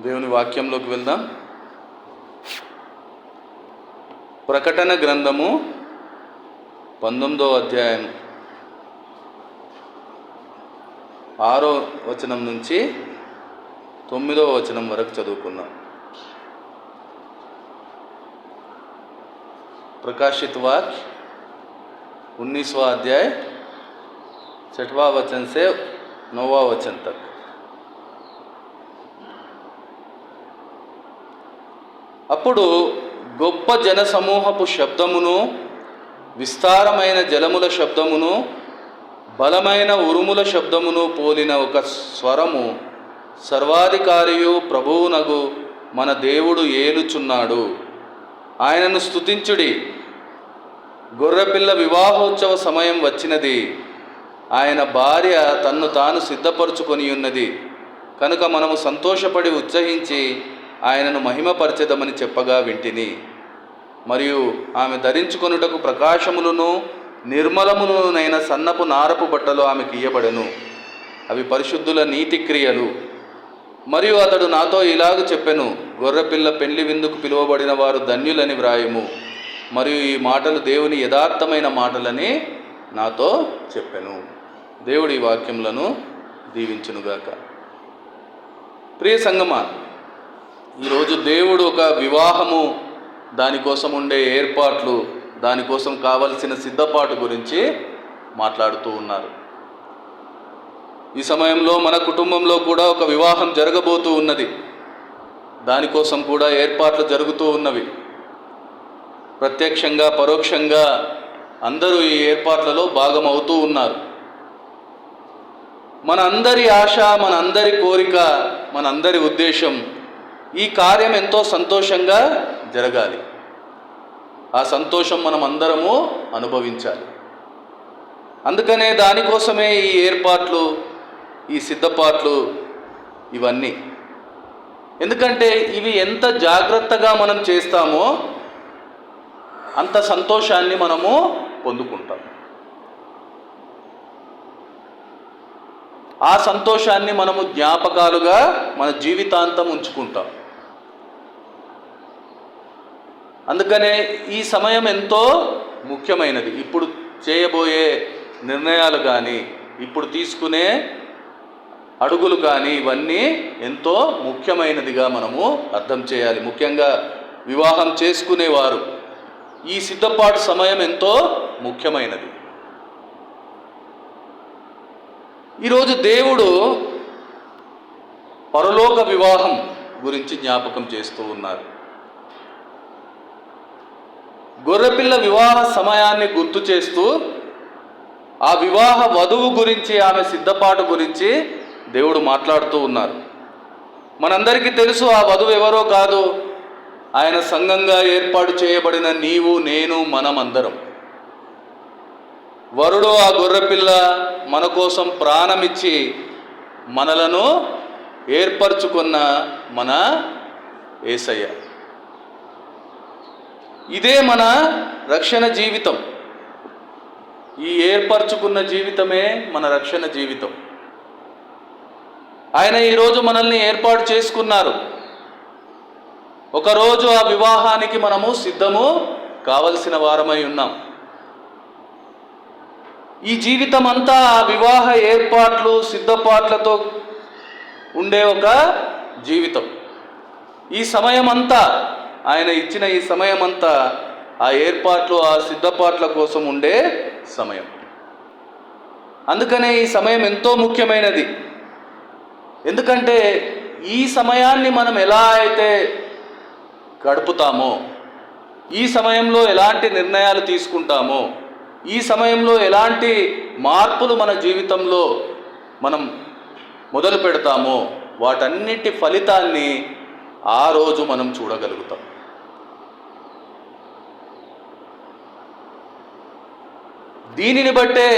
దేవుని వాక్యంలోకి వెళ్దాం. ప్రకటన గ్రంథము 19వ అధ్యాయం 6వ వచనం నుంచి 9వ వచనం వరకు చదువుకుందాం. प्रकाशित वाक्य 19वां अध्याय 6वां वचन से 9वां वचन तक. అప్పుడు గొప్ప జనసమూహపు శబ్దమును, విస్తారమైన జలముల శబ్దమును, బలమైన ఉరుముల శబ్దమును పోలిన ఒక స్వరము, సర్వాధికారియు ప్రభువునగు మన దేవుడు ఏలుచున్నాడు, ఆయనను స్తుతించుడి, గొర్రెపిల్ల వివాహోత్సవ సమయం వచ్చినది, ఆయన భార్య తన్ను తాను సిద్ధపరచుకొని ఉన్నది కనుక మనము సంతోషపడి ఉత్సహించి ఆయనను మహిమపరచెదమని చెప్పగా వింటిని. మరియు ఆమె ధరించుకొనుటకు ప్రకాశములను నిర్మలమునునైన సన్నపు నారపు బట్టలు ఆమెకు ఇయ్యబడెను, అవి పరిశుద్ధుల నీతి క్రియలు. మరియు అతడు నాతో ఇలాగ చెప్పెను, గొర్రెపిల్ల పెళ్లి విందుకు పిలువబడిన వారు ధన్యులని వ్రాయము. మరియు ఈ మాటలు దేవుని యథార్థమైన మాటలని నాతో చెప్పెను. దేవుడి వాక్యములను దీవించునుగాక. ప్రియ సంగమా, ఈరోజు దేవుడు ఒక వివాహము, దానికోసం ఉండే ఏర్పాట్లు, దానికోసం కావలసిన సిద్ధపాటు గురించి మాట్లాడుతూ ఉన్నారు. ఈ సమయంలో మన కుటుంబంలో కూడా ఒక వివాహం జరగబోతూ ఉన్నది. దానికోసం కూడా ఏర్పాట్లు జరుగుతూ ఉన్నవి. ప్రత్యక్షంగా పరోక్షంగా అందరూ ఈ ఏర్పాట్లలో భాగమవుతూ ఉన్నారు. మన అందరి ఆశ, మన అందరి కోరిక, మన అందరి ఉద్దేశం ఈ కార్యం ఎంతో సంతోషంగా జరగాలి. ఆ సంతోషం మనం అందరము అనుభవించాలి. అందుకనే దానికోసమే ఈ ఏర్పాట్లు, ఈ సిద్ధపాట్లు, ఇవన్నీ. ఎందుకంటే ఇవి ఎంత జాగ్రత్తగా మనం చేస్తామో అంత సంతోషాన్ని మనము పొందుకుంటాం. ఆ సంతోషాన్ని మనము జ్ఞాపకాలుగా మన జీవితాంతం ఉంచుకుంటాం. అందుకనే ఈ సమయం ఎంతో ముఖ్యమైనది. ఇప్పుడు చేయబోయే నిర్ణయాలు కానీ, ఇప్పుడు తీసుకునే అడుగులు కానీ, ఇవన్నీ ఎంతో ముఖ్యమైనదిగా మనము అర్థం చేయాలి. ముఖ్యంగా వివాహం చేసుకునేవారు ఈ సిద్ధపాటు సమయం ఎంతో ముఖ్యమైనది. ఈరోజు దేవుడు పరలోక వివాహం గురించి జ్ఞాపకం చేస్తూ ఉన్నారు. గొర్రెపిల్ల వివాహ సమయాన్ని గుర్తు చేస్తూ ఆ వివాహ వధువు గురించి, ఆమె సిద్ధపాటు గురించి దేవుడు మాట్లాడుతూ ఉన్నారు. మనందరికీ తెలుసు ఆ వధువు ఎవరో కాదు, ఆయన సంఘంగా ఏర్పాటు చేయబడిన నీవు, నేను, మనమందరం. వరుడు ఆ గొర్రెపిల్ల మన కోసం ప్రాణమిచ్చి మనలను ఏర్పరచుకున్న మన యేసయ్య. ఇదే మన రక్షణ జీవితం. ఈ ఏర్పరచుకున్న జీవితమే మన రక్షణ జీవితం. ఆయన ఈరోజు మనల్ని ఏర్పాటు చేసుకున్నారు. ఒకరోజు ఆ వివాహానికి మనము సిద్ధము కావలసిన వారమై ఉన్నాం. ఈ జీవితం అంతా ఆ వివాహ ఏర్పాట్లు, సిద్ధపాట్లతో ఉండే ఒక జీవితం. ఈ సమయం అంతా, ఆయన ఇచ్చిన ఈ సమయం అంతా ఆ ఏర్పాట్లు, ఆ సిద్ధపాట్ల కోసం ఉండే సమయం. అందుకనే ఈ సమయం ఎంతో ముఖ్యమైనది. ఎందుకంటే ఈ సమయాన్ని మనం ఎలా అయితే గడుపుతామో, ఈ సమయంలో ఎలాంటి నిర్ణయాలు తీసుకుంటామో, ఈ సమయంలో ఎలాంటి మార్పులు మన జీవితంలో మనం మొదలు పెడతామో, వాటన్నిటి ఫలితాన్ని ఆ రోజు మనం చూడగలుగుతాం. దీనిని బట్టే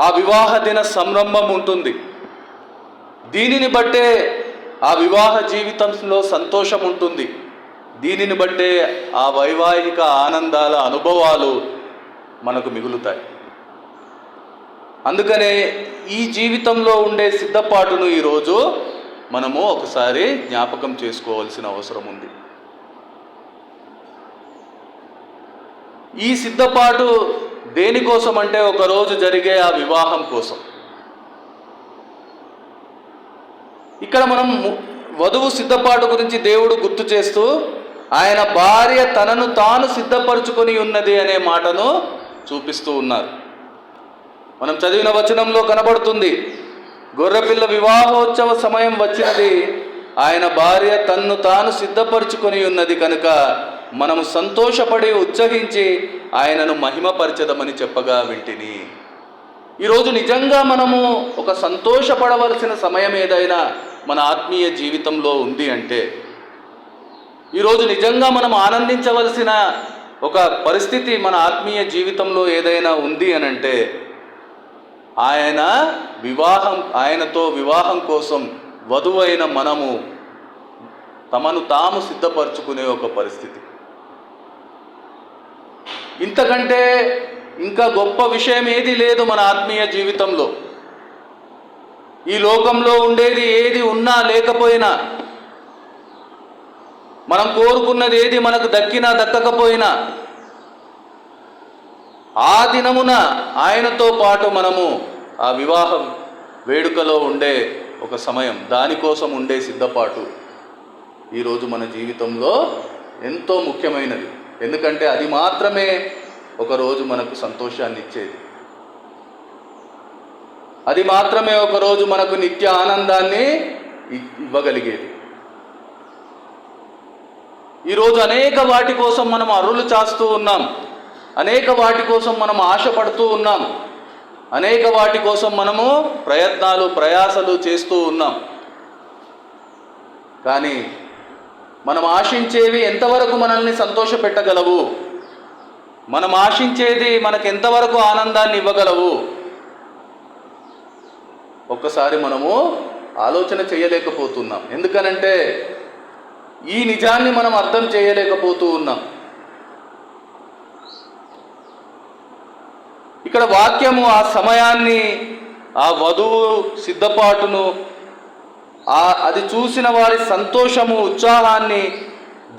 ఆ వివాహ దిన సంరంభం ఉంటుంది. దీనిని బట్టే ఆ వివాహ జీవితంలో సంతోషం ఉంటుంది. దీనిని బట్టే ఆ వైవాహిక ఆనందాల అనుభవాలు మనకు మిగులుతాయి. అందుకనే ఈ జీవితంలో ఉండే సిద్ధపాటును ఈరోజు మనము ఒకసారి జ్ఞాపకం చేసుకోవాల్సిన అవసరం ఉంది. ఈ సిద్ధపాటు దేనికోసం అంటే ఒకరోజు జరిగే ఆ వివాహం కోసం. ఇక్కడ మనం వధువు సిద్ధపాటు గురించి దేవుడు గుర్తు చేస్తూ ఆయన భార్య తనను తాను సిద్ధపరచుకొని ఉన్నది అనే మాటను చూపిస్తూ ఉన్నారు. మనం చదివిన వచనంలో కనబడుతుంది, గొర్రెపిల్ల వివాహోత్సవ సమయం వచ్చినది, ఆయన భార్య తన్ను తాను సిద్ధపరచుకొని ఉన్నది కనుక మనము సంతోషపడి ఉత్సహించి ఆయనను మహిమపరచదమని చెప్పగా వింటిని. ఈరోజు నిజంగా మనము ఒక సంతోషపడవలసిన సమయం ఏదైనా మన ఆత్మీయ జీవితంలో ఉంది అంటే, ఈరోజు నిజంగా మనం ఆనందించవలసిన ఒక పరిస్థితి మన ఆత్మీయ జీవితంలో ఏదైనా ఉంది అని అంటే, ఆయనతో వివాహం కోసం వధువైన మనము తమను తాము సిద్ధపరచుకునే ఒక పరిస్థితి. ఇంతకంటే ఇంకా గొప్ప విషయం ఏది లేదు మన ఆత్మీయ జీవితంలో. ఈ లోకంలో ఉండేది ఏది ఉన్నా లేకపోయినా, మనం కోరుకున్నది ఏది మనకు దక్కినా దక్కకపోయినా, ఆ దినమున ఆయనతో పాటు మనము ఆ వివాహం వేడుకలో ఉండే ఒక సమయం, దానికోసం ఉండే సిద్ధపాటు ఈరోజు మన జీవితంలో ఎంతో ముఖ్యమైనది. ఎందుకంటే అది మాత్రమే ఒకరోజు మనకు సంతోషాన్ని ఇచ్చేది. అది మాత్రమే ఒకరోజు మనకు నిత్య ఆనందాన్ని ఇవ్వగలిగేది. ఈరోజు అనేక వాటి కోసం మనం అరులు చాస్తూ ఉన్నాం, అనేక వాటి కోసం మనం ఆశపడుతూ ఉన్నాం, అనేక వాటి కోసం మనము ప్రయాసలు చేస్తూ ఉన్నాం. కానీ మనం ఆశించేవి ఎంతవరకు మనల్ని సంతోషపెట్టగలవు? మనం ఆశించేది మనకు ఎంతవరకు ఆనందాన్ని ఇవ్వగలవు? ఒక్కసారి మనము ఆలోచన చేయలేకపోతున్నాం. ఎందుకనంటే ఈ నిజాన్ని మనం అర్థం చేయలేకపోతూ ఉన్నాం. ఇక్కడ వాక్యము ఆ సమయాన్ని, ఆ వధువు సిద్ధపాటును, అది చూసిన వారి సంతోషము, ఉత్సాహాన్ని,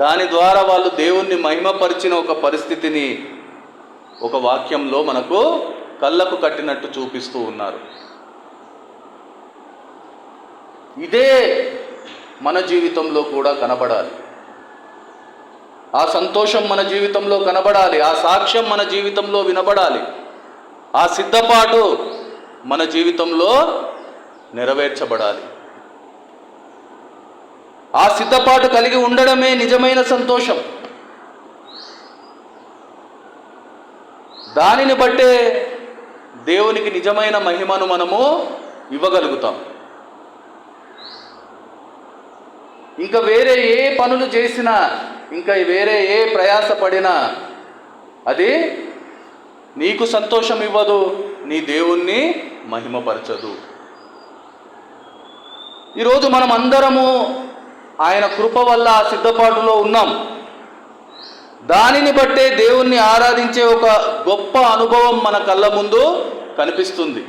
దాని ద్వారా వాళ్ళు దేవుణ్ణి మహిమపరిచిన ఒక పరిస్థితిని ఒక వాక్యంలో మనకు కళ్ళకు కట్టినట్టు చూపిస్తూ ఉన్నారు. ఇదే మన జీవితంలో కూడా కనబడాలి. ఆ సంతోషం మన జీవితంలో కనబడాలి, ఆ సాక్ష్యం మన జీవితంలో వినబడాలి, ఆ సిద్ధపాటు మన జీవితంలో నెరవేర్చబడాలి. ఆ సిద్ధపాటు కలిగి ఉండడమే నిజమైన సంతోషం. దానిని బట్టే దేవునికి నిజమైన మహిమను మనము ఇవ్వగలుగుతాం. ఇంకా వేరే ఏ పనులు చేసినా, ఇంకా వేరే ఏ ప్రయాస పడినా అది నీకు సంతోషం ఇవ్వదు, నీ దేవుణ్ణి మహిమపరచదు. ఈరోజు మనం అందరము ఆయన కృప వల్ల ఆ సిద్ధపాటులో ఉన్నాం. దానిని బట్టే దేవుణ్ణి ఆరాధించే ఒక గొప్ప అనుభవం మన కళ్ళ ముందు కనిపిస్తుంది.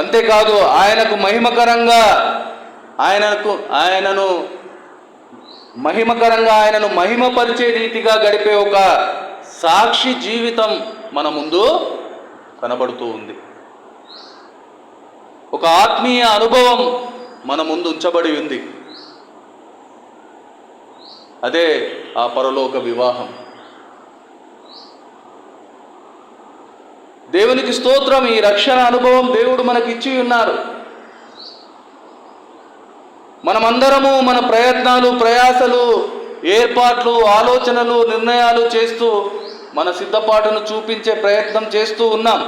అంతేకాదు ఆయనను మహిమపరిచే రీతిగా గడిపే ఒక సాక్షి జీవితం మన ముందు కనబడుతూ ఉంది. ఒక ఆత్మీయ అనుభవం మన ముందు ఉంచబడి ఉంది. అదే ఆ పరలోక వివాహం. దేవునికి స్తోత్రం. ఈ రక్షణ అనుభవం దేవుడు మనకిచ్చి ఉన్నారు. మనమందరము మన ప్రయాసలు, ఏర్పాట్లు, ఆలోచనలు, నిర్ణయాలు చేస్తూ మన సిద్ధపాటును చూపించే ప్రయత్నం చేస్తూ ఉన్నాం.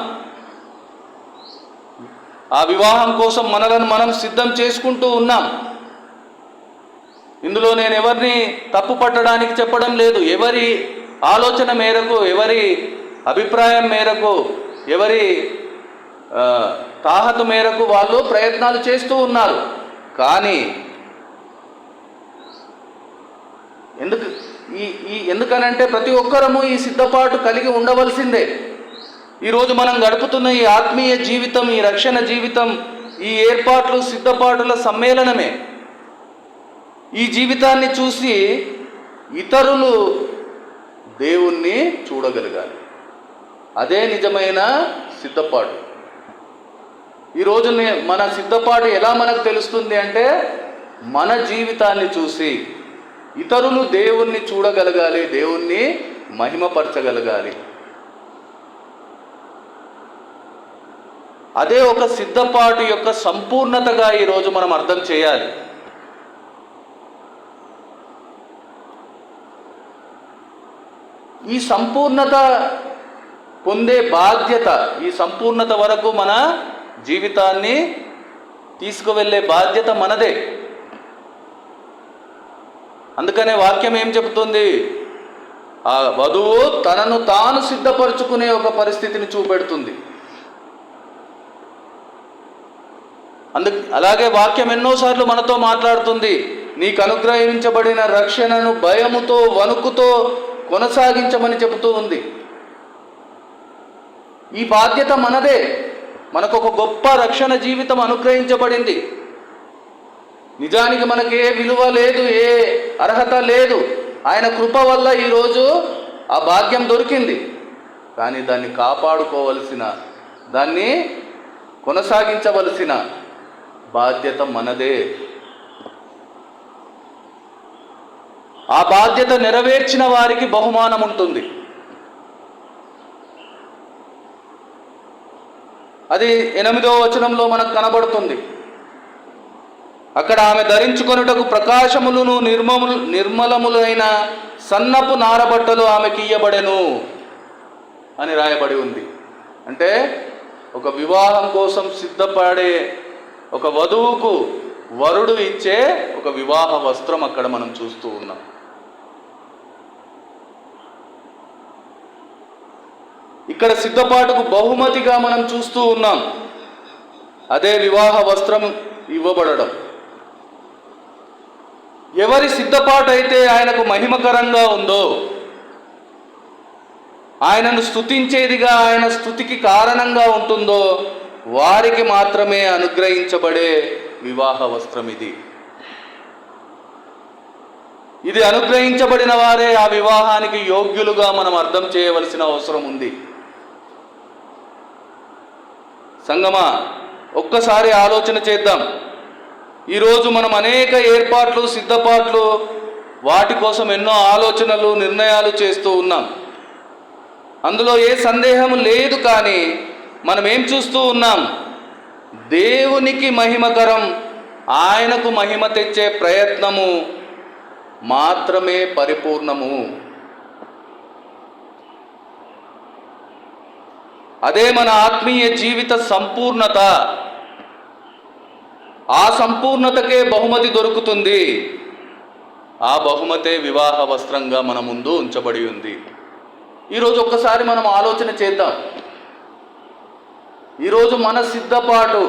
ఆ వివాహం కోసం మనలను మనం సిద్ధం చేసుకుంటూ ఉన్నాం. ఇందులో నేను ఎవరిని తప్పు పట్టడానికి చెప్పడం లేదు. ఎవరి ఆలోచన మేరకు, ఎవరి అభిప్రాయం మేరకు, ఎవరి తాహతు మేరకు వాళ్ళు ప్రయత్నాలు చేస్తూ ఉన్నారు. కానీ ఎందుకనంటే ప్రతి ఒక్కరము ఈ సిద్ధపాటు కలిగి ఉండవలసిందే. ఈరోజు మనం గడుపుతున్న ఈ ఆత్మీయ జీవితం, ఈ రక్షణ జీవితం ఈ ఏర్పాట్లు సిద్ధపాటుల సమ్మేళనమే. ఈ జీవితాన్ని చూసి ఇతరులు దేవుణ్ణి చూడగలగాలి. అదే నిజమైన సిద్ధపాటు. ఈరోజు మన సిద్ధపాటు ఎలా మనకు తెలుస్తుంది అంటే, మన జీవితాన్ని చూసి ఇతరులు దేవుణ్ణి చూడగలగాలి, దేవుణ్ణి మహిమపరచగలగాలి. అదే ఒక సిద్ధపాటు యొక్క సంపూర్ణతగా ఈరోజు మనం అర్థం చేయాలి. ఈ సంపూర్ణత పొందే బాధ్యత, ఈ సంపూర్ణత వరకు మన జీవితాన్ని తీసుకువెళ్ళే బాధ్యత మనదే. అందుకనే వాక్యం ఏం చెబుతుంది? ఆ వధువు తనను తాను సిద్ధపరచుకునే ఒక పరిస్థితిని చూపెడుతుంది. అలాగే వాక్యం ఎన్నోసార్లు మనతో మాట్లాడుతుంది. నీకు అనుగ్రహించబడిన రక్షణను భయముతో వణుకుతో కొనసాగించమని చెబుతూ ఉంది. ఈ బాధ్యత మనదే. మనకు ఒక గొప్ప రక్షణ జీవితం అనుగ్రహించబడింది. నిజానికి మనకి ఏ విలువ లేదు, ఏ అర్హత లేదు. ఆయన కృప వల్ల ఈరోజు ఆ భాగ్యం దొరికింది. కానీ దాన్ని కాపాడుకోవలసిన, దాన్ని కొనసాగించవలసిన బాధ్యత మనదే. ఆ బాధ్యత నెరవేర్చిన వారికి బహుమానం ఉంటుంది. అది 8వ వచనంలో మనకు కనబడుతుంది. అక్కడ ఆమె ధరించుకొనుటకు ప్రకాశములను నిర్మలములైన సన్నపు నారబట్టలు ఆమెకి ఇయ్యబడెను అని రాయబడి ఉంది. అంటే ఒక వివాహం కోసం సిద్ధపడే ఒక వధువుకు వరుడు ఇచ్చే ఒక వివాహ వస్త్రం అక్కడ మనం చూస్తూ ఉన్నాం. ఇక్కడ సిద్ధపాటుకు బహుమతిగా మనం చూస్తూ ఉన్నాం. అదే వివాహ వస్త్రం ఇవ్వబడడం. ఎవరి సిద్ధపాటు అయితే ఆయనకు మహిమకరంగా ఉందో, ఆయనను స్తుతించేదిగా, ఆయన స్తుతికి కారణంగా ఉంటుందో, వారికి మాత్రమే అనుగ్రహించబడే వివాహ వస్త్రం ఇది. ఇది అనుగ్రహించబడిన వారే ఆ వివాహానికి యోగ్యులుగా మనం అర్థం చేయవలసిన అవసరం ఉంది. సంగమా, ఒక్కసారి ఆలోచన చేద్దాం. ఈరోజు మనం అనేక ఏర్పాట్లు, సిద్ధపాట్లు, వాటి కోసం ఎన్నో ఆలోచనలు, నిర్ణయాలు చేస్తూ ఉన్నాం. అందులో ఏ సందేహం లేదు. కానీ మనం ఏం చూస్తూ ఉన్నాం? దేవునికి మహిమకరం, ఆయనకు మహిమ తెచ్చే ప్రయత్నము మాత్రమే పరిపూర్ణము. అదే మన ఆత్మీయ జీవిత సంపూర్ణత. ఆ సంపూర్ణతకే బహుమతి దొరుకుతుంది. ఆ బహుమతే వివాహ వస్త్రంగా మన ముందు ఉంచబడి ఉంది. ఈరోజు ఒక్కసారి మనం ఆలోచన చేద్దాం. ఈరోజు మన సిద్ధపాటు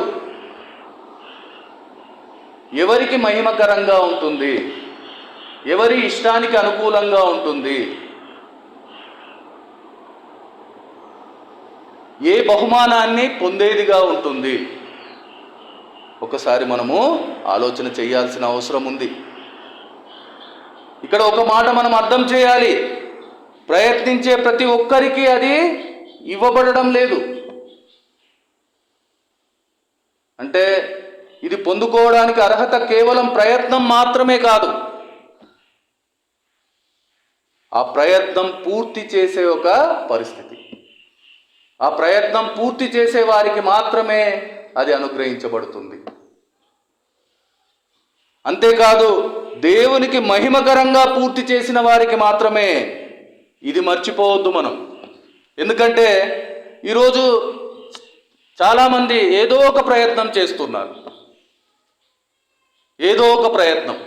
ఎవరికి మహిమకరంగా ఉంటుంది? ఎవరి ఇష్టానికి అనుకూలంగా ఉంటుంది? ఏ బహుమానాన్ని పొందేదిగా ఉంటుంది? ఒకసారి మనము ఆలోచన చేయాల్సిన అవసరం ఉంది. ఇక్కడ ఒక మాట మనం అర్థం చేయాలి. ప్రయత్నించే ప్రతి ఒక్కరికి అది ఇవ్వబడడం లేదు. అంటే ఇది పొందుకోవడానికి అర్హత కేవలం ప్రయత్నం మాత్రమే కాదు. ఆ ప్రయత్నం పూర్తి చేసే ఒక పరిస్థితి. ఆ ప్రయత్నం పూర్తి చేసే వారికి మాత్రమే అది అనుగ్రహించబడుతుంది. అంతేకాదు, దేవునికి మహిమకరంగా పూర్తి చేసిన వారికి మాత్రమే. ఇది మర్చిపోవద్దు మనం. ఎందుకంటే ఈరోజు చాలామంది ఏదో ఒక ప్రయత్నం చేస్తున్నారు. ఏదో ఒక ప్రయత్నం.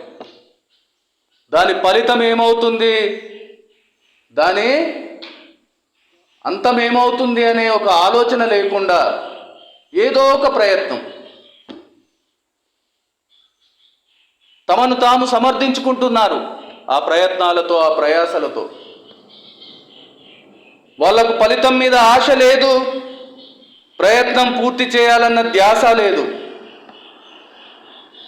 దాని ఫలితం ఏమవుతుంది, దాని అంతం ఏమవుతుంది అనే ఒక ఆలోచన లేకుండా ఏదో ఒక ప్రయత్నం, తమను తాము సమర్థించుకుంటున్నారు. ఆ ప్రయత్నాలతో, ఆ ప్రయాసలతో వాళ్ళకు ఫలితం మీద ఆశ లేదు, ప్రయత్నం పూర్తి చేయాలన్న ధ్యాస లేదు.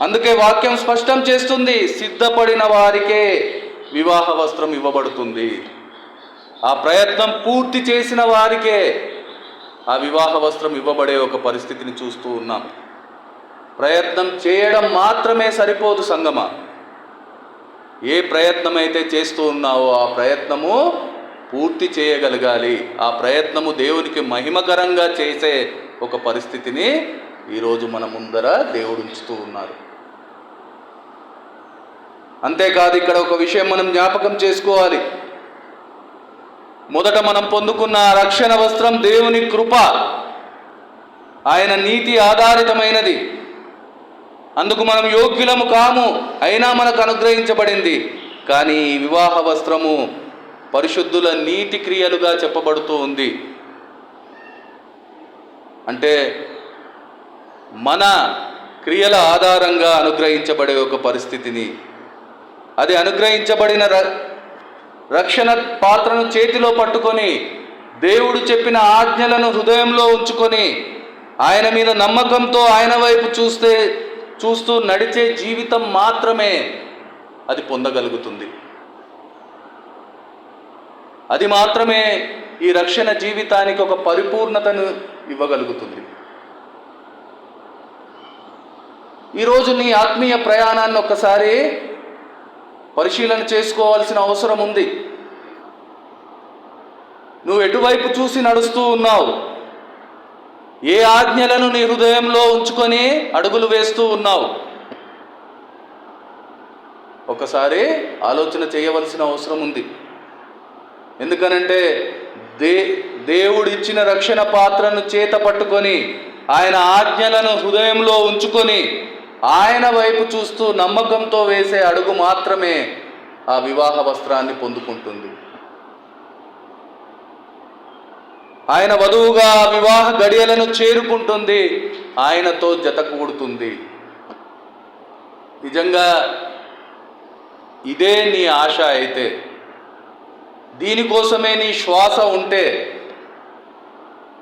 అందుకే వాక్యం స్పష్టం చేస్తుంది, సిద్ధపడిన వారికే వివాహ వస్త్రం ఇవ్వబడుతుంది. ఆ ప్రయత్నం పూర్తి చేసిన వారికే ఆ వివాహ వస్త్రం ఇవ్వబడే ఒక పరిస్థితిని చూస్తూ ఉన్నాం. ప్రయత్నం చేయడం మాత్రమే సరిపోదు సంగమా. ఏ ప్రయత్నం అయితే చేస్తూ ఉన్నావో ఆ ప్రయత్నము పూర్తి చేయగలగాలి. ఆ ప్రయత్నము దేవునికి మహిమకరంగా చేసే ఒక పరిస్థితిని ఈరోజు మన ముందర దేవుడు ఉంచుతూ ఉన్నారు. అంతేకాదు, ఇక్కడ ఒక విషయం మనం జ్ఞాపకం చేసుకోవాలి. మొదట మనం పొందుకున్న రక్షణ వస్త్రం దేవుని కృప, ఆయన నీతి ఆధారితమైనది. అందుకు మనం యోగ్యులము కాము, అయినా మనకు అనుగ్రహించబడింది. కానీ ఈ వివాహ వస్త్రము పరిశుద్ధుల నీతి క్రియలుగా చెప్పబడుతూ ఉంది. అంటే మన క్రియల ఆధారంగా అనుగ్రహించబడే ఒక పరిస్థితిని, అది అనుగ్రహించబడిన రక్షణ పాత్రను చేతిలో పట్టుకొని, దేవుడు చెప్పిన ఆజ్ఞలను హృదయంలో ఉంచుకొని, ఆయన మీద నమ్మకంతో ఆయన వైపు చూస్తూ నడిచే జీవితం మాత్రమే అది పొందగలుగుతుంది. అది మాత్రమే ఈ రక్షణ జీవితానికి ఒక పరిపూర్ణతను ఇవ్వగలుగుతుంది. ఈరోజు నీ ఆత్మీయ ప్రయాణాన్ని ఒక్కసారి పరిశీలన చేసుకోవాల్సిన అవసరం ఉంది. నువ్వు ఎటువైపు చూసి నడుస్తూ ఉన్నావు? ఏ ఆజ్ఞలను నీ హృదయంలో ఉంచుకొని అడుగులు వేస్తూ ఉన్నావు? ఒకసారి ఆలోచన చేయవలసిన అవసరం ఉంది. ఎందుకనంటే దేవుడిచ్చిన రక్షణ పాత్రను చేత పట్టుకొని, ఆయన ఆజ్ఞలను హృదయంలో ఉంచుకొని, ఆయన వైపు చూస్తూ నమ్మకంతో వేసే అడుగు మాత్రమే ఆ వివాహ వస్త్రాన్ని పొందుకుంటుంది. ఆయన వధువుగా వివాహ గడియలను చేరుకుంటుంది, ఆయనతో జతకూడుతుంది. నిజంగా ఇదే నీ ఆశ అయితే, దీనికోసమే నీ శ్వాస ఉంటే,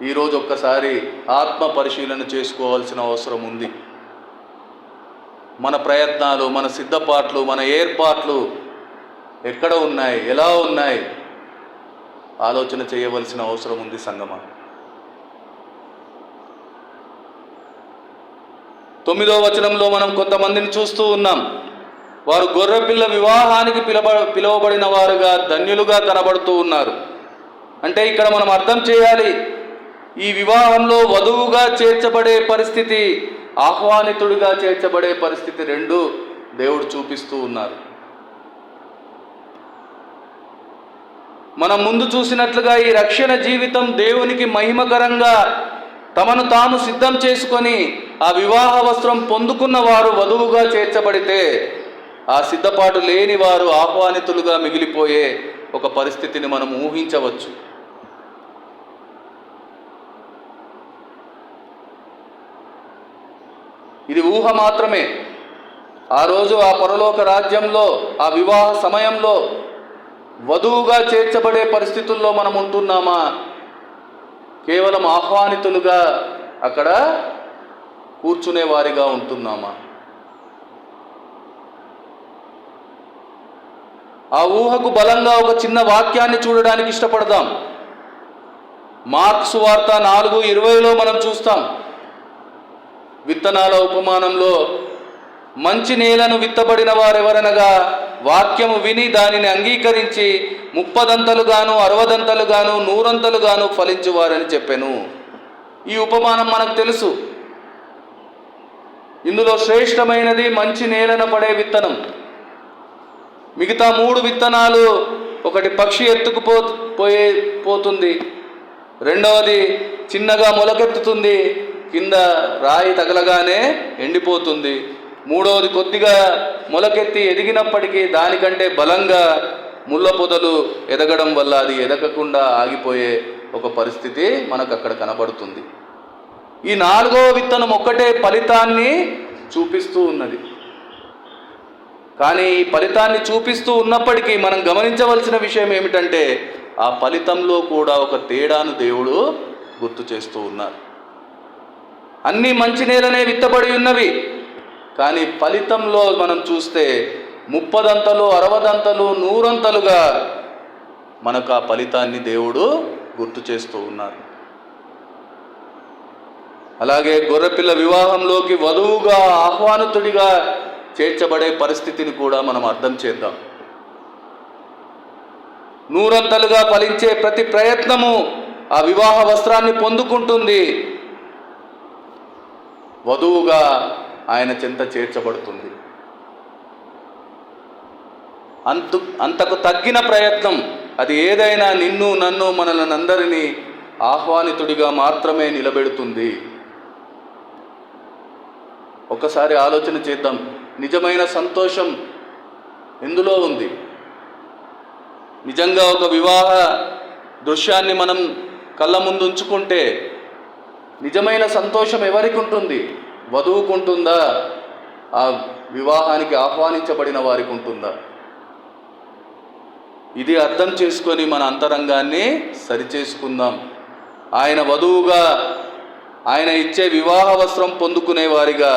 ఈరోజు ఒక్కసారి ఆత్మ పరిశీలన చేసుకోవాల్సిన అవసరం ఉంది. మన ప్రయత్నాలు, మన సిద్ధపాట్లు, మన ఏర్పాట్లు ఎక్కడ ఉన్నాయి, ఎలా ఉన్నాయి, ఆలోచన చేయవలసిన అవసరం ఉంది సంగమా. 9వ వచనంలో మనం కొంతమందిని చూస్తూ ఉన్నాం. వారు గొర్రెపిల్ల వివాహానికి పిలువబడిన వారుగా, ధన్యులుగా కనబడుతూ ఉన్నారు. అంటే ఇక్కడ మనం అర్థం చేయాలి, ఈ వివాహంలో వధువుగా చేర్చబడే పరిస్థితి, ఆహ్వానితుడిగా చేర్చబడే పరిస్థితి రెండు దేవుడు చూపిస్తూ ఉన్నారు. మనం ముందు చూసినట్లుగా ఈ రక్షణ జీవితం దేవునికి మహిమకరంగా తమను తాము సిద్ధం చేసుకొని ఆ వివాహ వస్త్రం పొందుకున్న వారు వధువుగా చేర్చబడితే, ఆ సిద్ధపాటు లేని వారు ఆహ్వానితులుగా మిగిలిపోయే ఒక పరిస్థితిని మనం ఊహించవచ్చు. ఇది ఊహ మాత్రమే. ఆ రోజు ఆ పరలోక రాజ్యంలో, ఆ వివాహ సమయంలో వధువుగా చేర్చబడే పరిస్థితుల్లో మనం ఉంటున్నామా? కేవలం ఆహ్వానితులుగా అక్కడ కూర్చునే వారిగా ఉంటున్నామా? ఆ ఊహకు బలంగా ఒక చిన్న వాక్యాన్ని చూడడానికి ఇష్టపడదాం. మార్కు సువార్త 4:20లో మనం చూస్తాం. విత్తనాల ఉపమానంలో, మంచి నేలను విత్తబడిన వారెవరనగా, వాక్యము విని దానిని అంగీకరించి 30దంతలుగాను 60దంతలుగాను 100ంతలుగాను ఫలించువారని చెప్పెను. ఈ ఉపమానం మనకు తెలుసు. ఇందులో శ్రేష్టమైనది మంచి నేలన పడే విత్తనం. మిగతా 3 విత్తనాలు, ఒకటి పక్షి పోతుంది, రెండవది చిన్నగా మొలకెత్తుతుంది, కింద రాయి తగలగానే ఎండిపోతుంది, మూడవది కొద్దిగా మొలకెత్తి ఎదిగినప్పటికీ దానికంటే బలంగా ముళ్ళ పొదలు ఎదగడం వల్ల అది ఎదగకుండా ఆగిపోయే ఒక పరిస్థితి మనకు అక్కడ కనబడుతుంది. ఈ 4వ విత్తనం ఒక్కటే ఫలితాన్ని చూపిస్తూ ఉన్నది. కానీ ఈ ఫలితాన్ని చూపిస్తూ ఉన్నప్పటికీ మనం గమనించవలసిన విషయం ఏమిటంటే, ఆ ఫలితంలో కూడా ఒక తేడాను దేవుడు గుర్తు చేస్తూ ఉన్నారు. అన్నీ మంచి నేలనే విత్తబడి ఉన్నవి, కానీ ఫలితంలో మనం చూస్తే 30దంతలు 60దంతలు 100అంతలుగా మనకు ఆ ఫలితాన్ని దేవుడు గుర్తు చేస్తూ ఉన్నారు. అలాగే గొర్రెపిల్ల వివాహంలోకి వధువుగా ఆహ్వానితుడిగా చేర్చబడే పరిస్థితిని కూడా మనం అర్థం చేద్దాం. 100అంతలుగా ఫలించే ప్రతి ప్రయత్నము ఆ వివాహ వస్త్రాన్ని పొందుకుంటుంది, వధువుగా ఆయన చెంత చేర్చబడుతుంది. అంతకు తగ్గిన ప్రయత్నం అది ఏదైనా నిన్ను నన్ను మనలందరినీ ఆహ్వానితుడిగా మాత్రమే నిలబెడుతుంది. ఒకసారి ఆలోచన చేద్దాం, నిజమైన సంతోషం ఎందులో ఉంది? నిజంగా ఒక వివాహ దృశ్యాన్ని మనం కళ్ళ ముందు ఉంచుకుంటే నిజమైన సంతోషం ఎవరికి ఉంటుంది? వధువుకు ఉంటుందా? ఆ వివాహానికి ఆహ్వానించబడిన వారికి ఉంటుందా? ఇది అర్థం చేసుకొని మన అంతరంగాన్ని సరిచేసుకుందాం. ఆయన వధువుగా, ఆయన ఇచ్చే వివాహ వస్త్రం పొందుకునే వారిగా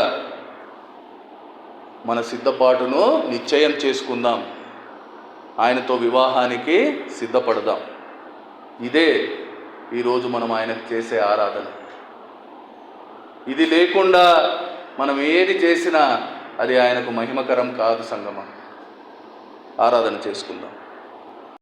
మన సిద్ధపాటును నిశ్చయం చేసుకుందాం. ఆయనతో వివాహానికి సిద్ధపడదాం. ఇదే ఈరోజు మనం ఆయనకు చేసే ఆరాధన. ఇది లేకుండా మనం ఏది చేసినా అది ఆయనకు మహిమకరం కాదు. సంగమం, ఆరాధన చేసుకుందాం.